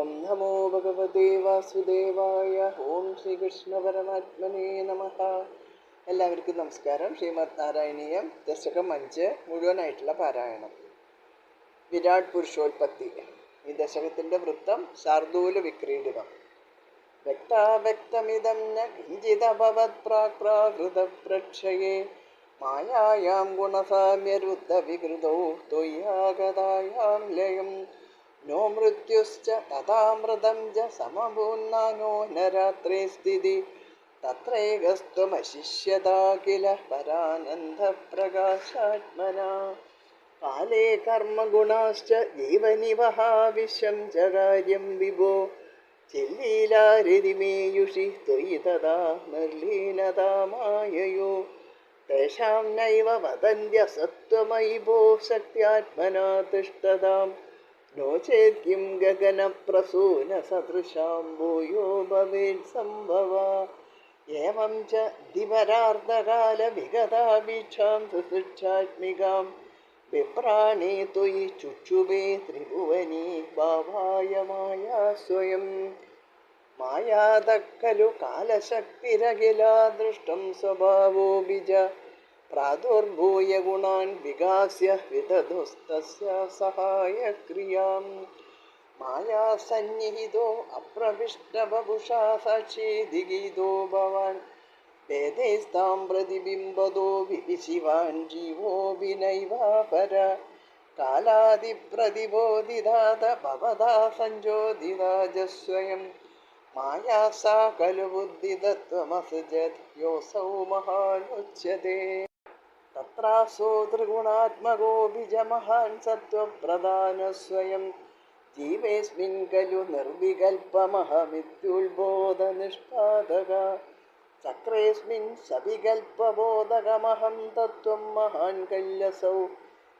ഓം നമോ ഭഗവതേ വാസുദേവായ. ഓം ശ്രീകൃഷ്ണ പരമാത്മനേ നമഃ. എല്ലാവർക്കും നമസ്കാരം. ശ്രീമദ് നാരായണീയം ദശകം 5 മുഴുവനായിട്ടുള്ള പാരായണം. വിരാട് പുരുഷോൽപത്തി. ഈ ദശകത്തിൻ്റെ വൃത്തം ശാർദൂല വിക്രീഡിതം. വ്യക്താവ്യക്തമിതം ന കിഞ്ചിദഭവത് പ്രാകൃതപ്രക്ഷയേ മായായാം ഗുണസാമ്യരുദ്ധ വികൃതോ ത്വയ്യാഗതായാം ലയം നോ മൃത്യുശ്ച തഥാമൃതം ച സമഭൂന്നാനോ ന രാത്രേ സ്ഥിതി തത്രൈകസ്ത്വമശിഷ്യതാ കില പരാനന്ദപ്രകാശാത്മനാ കാലേ കർമ്മഗുണാശ്ച ജീവനിവഹ വിശ്വം ച കാര്യം വിഭോ ചില്ലീലാരിതിമേയുഷി ത്വയി തഥാ നിർലീനതാ മായയോ തേഷാം നൈവ വദന്ത്യസത്വമയി ഭോ ശക്ത്യാത്മനാ തിഷ്ഠതാം നോ ചേത് കിം ഗഗനപ്രസൂനസദൃശാം ഭൂയോ ഭവേത് സംഭവാ ഏവം ച ദിവരാർദ്ധകാലവിഗതാഭീക്ഷാം സുശിക്ഷാത്മികാം വിപ്രാണേ ത്വയി ചുക്ഷുഭേ ത്രിഭുവനീ ഭാവായ മായാ സ്വയം മായാതഃ ഖലു കാലശക്തിരഖിലാ ദൃഷ്ടം സ്വഭാവോऽപി ച പ്രാദുർഭൂയ ഗുണാൻ വികാസ്യ വിദധുസ്തസ്യ സഹായക്രിയാം മായാസന്നിഹിതോ അപ്രവിഷ്ടബഭുഷാ സാക്ഷീതി ഗീതോ ഭവാൻ വേദൈസ്താം പ്രതിബിംബതോ വിവിശിവാൻ ജീവോऽപി നൈവാപര കാലാദിപ്രതിബോധിതാത ഭവതാ സഞ്ജോതിതാജസ്വയം മായാ സാ ഖലു ബുദ്ധിതത്വമസൃജത് യോऽസൗ മഹാനുച്യത്തെ തത്രാസോ ത്രിഗുണാത്മകോ ബീജമഹാൻ സത്വപ്രധാനസ്വയം ജീവേസ്മിൻ ഖലു നിർവികൽപ്പമഹമിത്യുത്ബോധനിഷ്പാദക ചക്രേസ്മിൻ സവികൽപ്പബോധകമഹം തത്വം മഹാൻ കല്യസൗ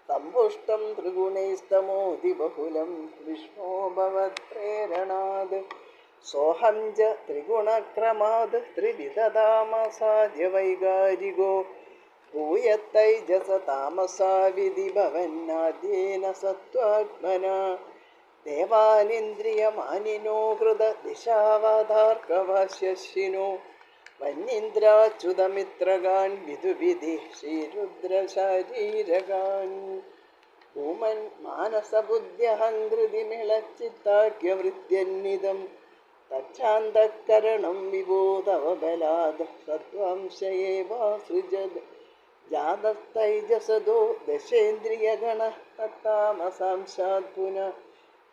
സമ്പുഷ്ടം ത്രിഗുണൈസ്തമോതി ബഹുലം വിഷ്ണോ ഭവത്പ്രേരണാത് സോഹം ച ത്രിഗുണക്രമാത് ത്രിവിധതാമസാദ്യ വൈകാരികോ ഭൂയത്തൈജസ താമസാ വിധി ഭവന്നാദ്യേന സത്വാത്മനാ ദേവാനിന്ദ്രിയമാനിനോ കൃത ദിശാവതാർക്കവാസ്യശ്വിനോ വന്യീന്ദ്രാച്യുതമിത്രഗാൻ വിദുവിധി ശ്രീരുദ്രശാരീരകാൻ ഭൂമൻ മാനസബുദ്ധ്യഹങ്കൃതി മിളച്ചിത്താക്യവൃത്യന്നിതം തച്ഛാന്തഃകരണം വിബോധവബലാദ് സത്വംശയേവാസൃജത് ജാതസ്തൈജസദോ ദശേന്ദ്രിയഗണ തത്താമസാംശാത് പുനഃ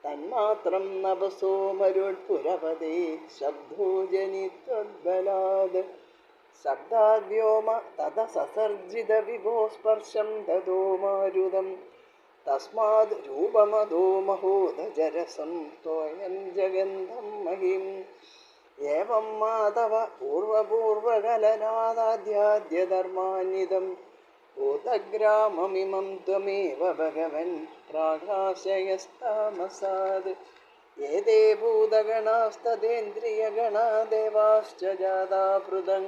തന്മാത്രം നഭസോ മരുട്പുരപദേ ശബ്ദോജനിത്വദ്ബലാദ് ശബ്ദാദ്യോമ തത സസർജിത വിഭോ സ്പർശം തതോ മാരുതം തസ്മാത് രൂപമതോ മഹോദജരസം തോയം ജഗന്ധം മഹിം ഏവം മാധവ പൂർവപൂർവകലനാദാദ്യാദ്യധർമാനിദം ഭൂതഗ്രാമമിമം ത്വമേവ ഭഗവൻ പ്രാകാശയസ്താമസാത് ഏതേ ഭൂതഗണാസ്തദേന്ദ്രിയഗണാ ദേവാശ്ച ജാതാ പൃഥൻ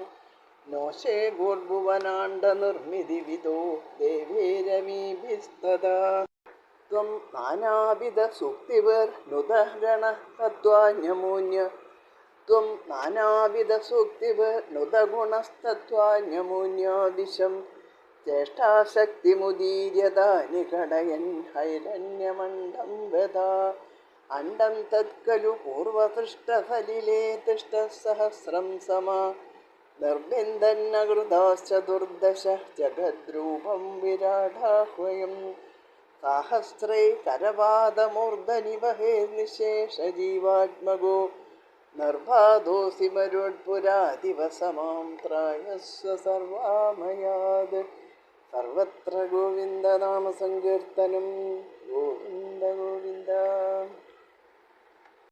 നോശേ ഗോർഭുവനാണ്ഡനിർമ്മിതിവിദോ ദേവീരമീഭിസ്തദാ ത്വം നാനാവിധസൂക്തിഭിർനുതഃ ഗണഃ തത്വാന്യമൂന്യ ത്വം നാനാവിധസൂക്തിഭിർനുതഃ ഗുണസ്തത്വാന്യമൂന്യാദിശം ചേഷ്ടാശക്തിമുദീര്യതാനി ഘടയൻ ഹൈരണ്യമണ്ഡം വദാ അണ്ഡം തത്ഖലു പൂർവസൃഷ്ടസലിലേ തിഷ്ടസഹസ്രം സമാ നിർബിന്ദന്നകൃതാശ്ചതുർദശ ജഗദ്രൂപം വിരാടാഹ്വയം സാഹസ്രൈ കരവാദമൂർധനി വഹേ നിശേഷജീവാത്മകോ നിർബാധോസി മരുട്പുരാദിവസമാം ത്രായസ്വ സർവാമയാത് സർവത്ര ഗോവിന്ദനാമസങ്കീർത്തനം ഗോവിന്ദ ഗോവിന്ദ.